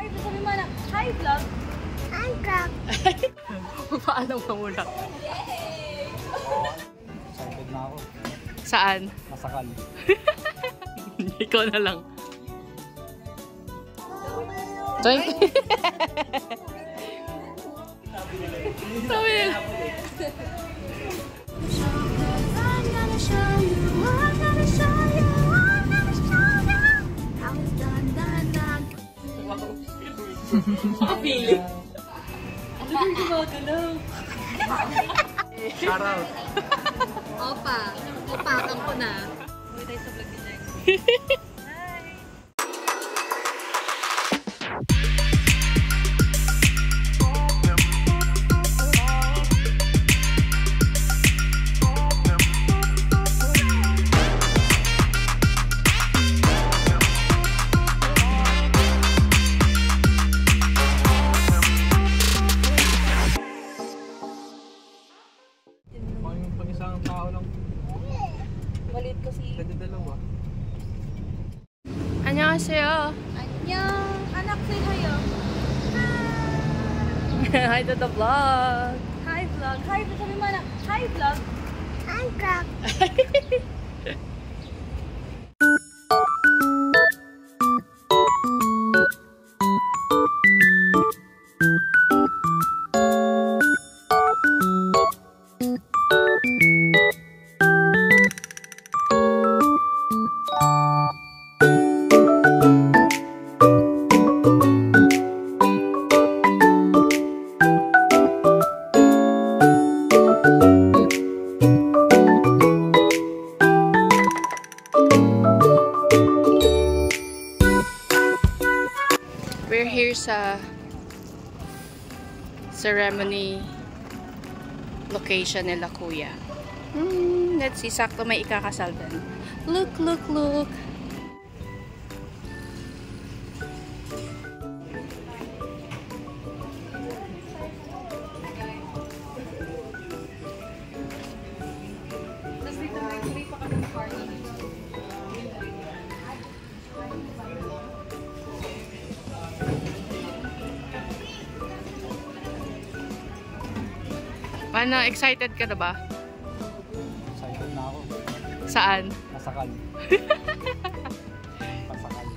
Hi, sabi mo na, hi vlog. Hi vlog. Paalam ka muna. Excited na ako. Saan? Masakal. Ikaw na lang. Sabi nila. Kapili. Ano yung gumagalaw? Shout out. Opa. Opakang ko na. Uwi tayo sa vlog ni Jack. Pag isang tao lang. Malit kasi. Pwede dalawa. Annyeonghaseyo. Annyeong. Anak, say hi oh. Hi to the vlog. Hi vlog. Hi, sabi mo na, hi vlog. Hi vlog. We're here sa ceremony location nila kuya. Let's see, sakto may ikakasal din. Look, look, look. Tapos dito may pa kami party. Paano, excited ka na ba? Excited na ako. Saan? Masakal. Masakal.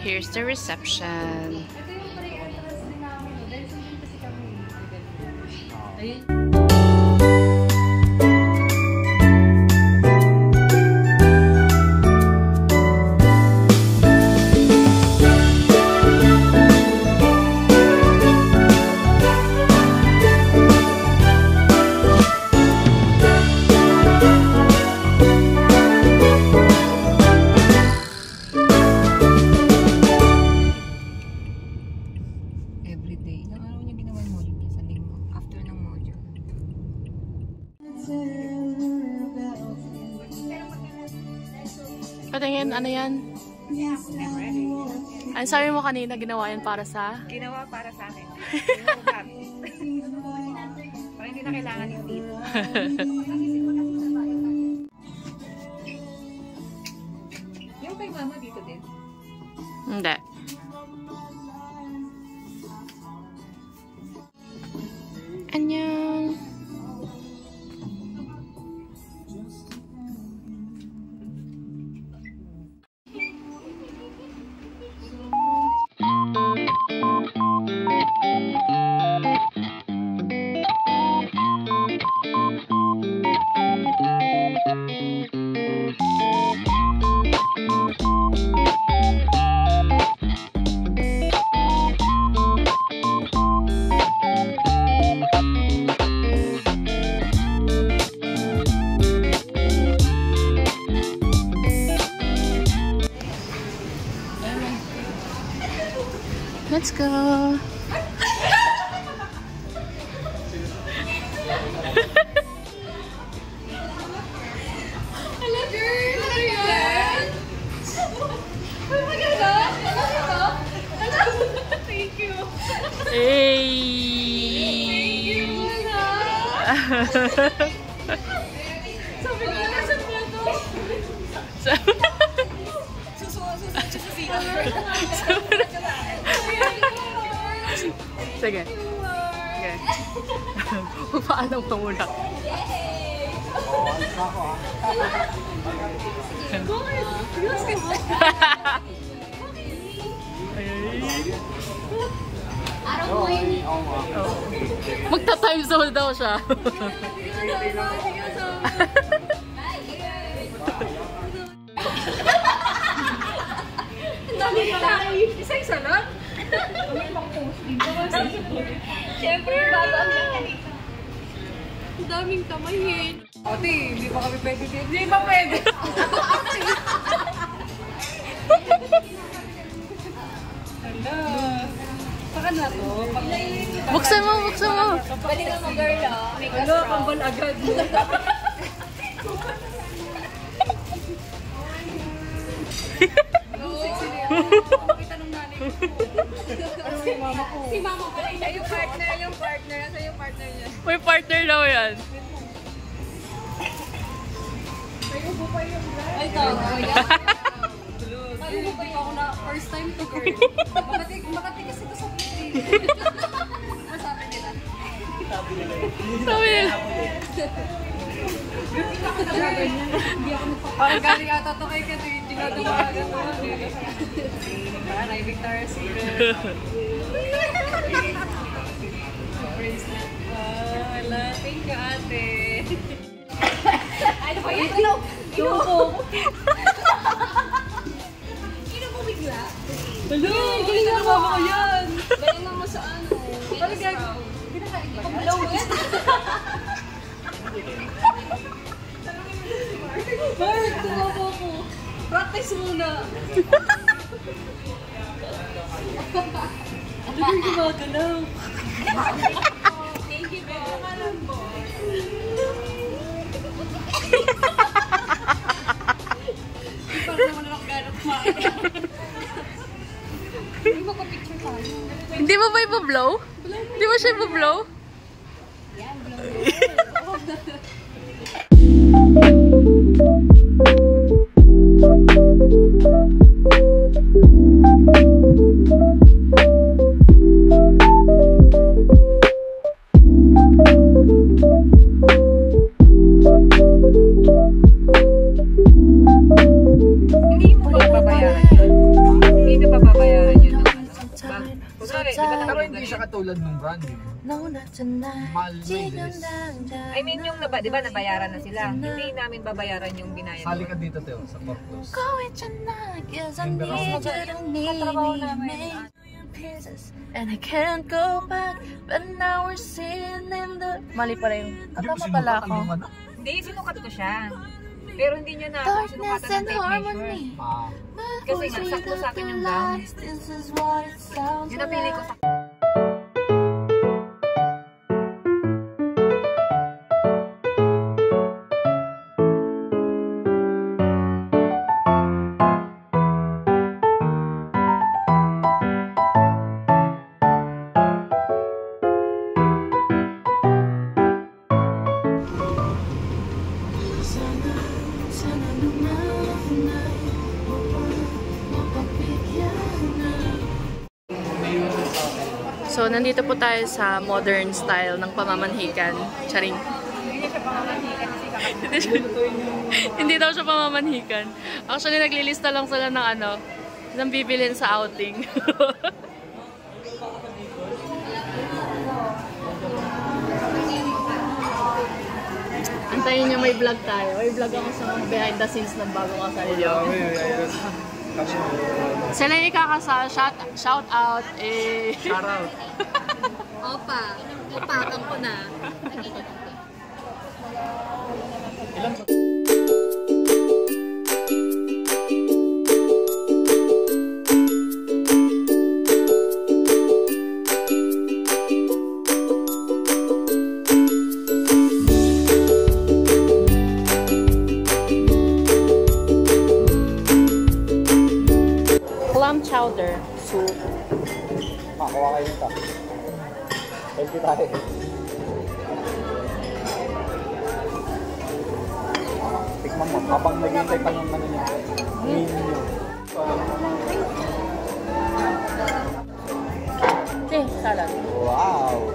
Here's the reception. Ito yung pre-entrance din namin. Dahil sundin kasi kami. Ayun. Everyday. Ilang araw niya ginawa yung module sa linggo. After ng module. Patingin, ano yan? I'm ready. Ano sabi mo kanina, ginawa yan para sa? Ginawa para sa akin. Para hindi na kailangan yung dito. Yung kay mama dito din. Hindi. Annyeong. Let's go. Hello girl! Ano yan? Oh my God! Hello! Thank you! Hey! Sabi ko na sa photo! So, Sige. Sige. Paano pa muna? Oo, alis na ako ha. Oo, oo nga. Magta-time zone daw siya. Isa-isa lang? Siyempre, bago ang kanita. Ang daming kamay eh. Ate, hindi pa kami pwede dito. Hindi pa pwede. Hala. Saka na to. Buksan mo, buksan mo. Pwede ka mo girl ah. Make us Hala, proud. kambal agad. Pakita nung nanay ko. Ano yung mama ko? Si mama ko. Siya yung partner. Asa yung partner niya? May partner daw yan. Ay, tago. Ay, ba ako na first time to girl. Makati kasi ito sa Pilipinas. Masabi nila. Sabi nila. Parang galing ata to kay Kato yung tinatawagan mo. Parang ay Victoria's Secret. Wala. Thank you, ate. Ano ba yan? Inom mo. Inom mo bigla. Hala, galing na mama ko yan. Galing mo sa ano. Parang gagawin. Pag-blow yan. Mark, tumawa ko. Practice muna. Ano yung gumagalaw? Thank you, po. Parang naman ako gano'n kumain. Hindi mo ka picture tayo. Hindi mo ba ipa-blow? Hindi mo siya ipa-blow? Yan, blow. Hindi mo ba babayaran yun? Hindi na ba babayaran yun? Kunwari, di ba Pero hindi siya katulad ng brand new. No, not tonight. Mahal mo is. I mean yung, di ba nabayaran na sila? Hindi namin babayaran yung binayad. Sali ka dito, Teo, sa Portos. Go with tonight, cause I Remember need ako? you to need me. And I can't go back, but now we're sitting in the... Mali pala yung... Hindi mo Tama pala sinukat ako. ang ano? Hindi, sinukat ko siya. Pero hindi niya na ako Darkness sinukatan ng and tape measure. harmony. Ah, Kasi nga, sakto sa akin yung gown. This is what it sounds Yung napili ko like. sa... Sana naman na mapapigyan na. So, nandito po tayo sa modern style ng pamamanhikan. Charing. Hindi daw siya pamamanhikan. Actually, naglilista lang sila ng ano, ng bibilin sa outing. Antayin nyo, may vlog tayo. May vlog ako sa mga behind the scenes ng bagong kasal nyo. Sila yung ikakasal. Shout out. shout out. Opa, upakan ko na. Clam chowder soup. Makakuha kayo nito. Thank you tayo. Tikman mo, habang naghihintay pa ng ano niya. Meal niyo. Okay, salad. Wow!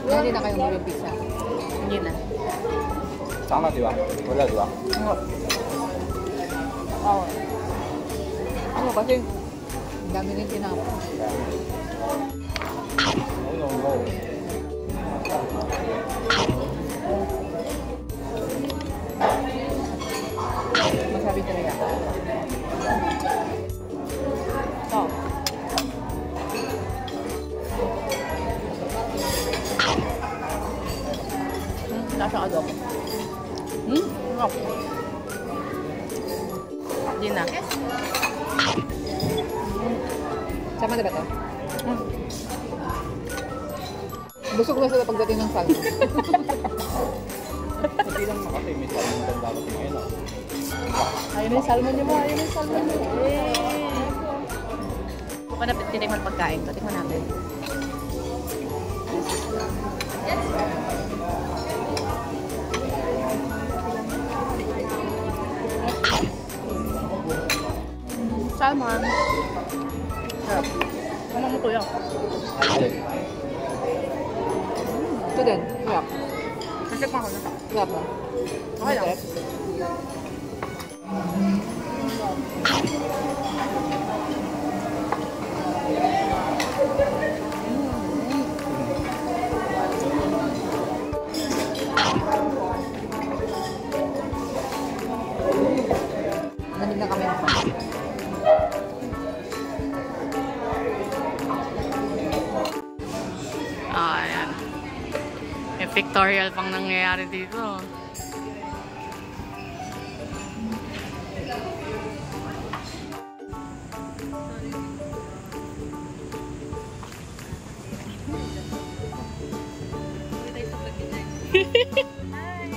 Hindi na kayo mag pizza. Hindi na. Sama, di ba? Wala, di ba? Oo. Ano kasi, ang dami rin tinapos. Oh, no, no. Masabi talaga. Ito. Lasa adobo. Sarap. Hindi na. Sama na ba ito? Busog na sila pagdating ng salmon. Hindi lang makatay, may salmon doon dapat ngayon. Ayun na yung salmon niyo mo. Ayun na yung salmon niyo. Yay! Kung na titikman pagkain ko, tikman natin. Salmon. Sarap. Tama mo kuya. Ito din. Sarap. Natikman ko na. Sarap ba? Okay lang. Nanig na kami ng pan. Ayan. May pictorial pang nangyayari dito. Hi!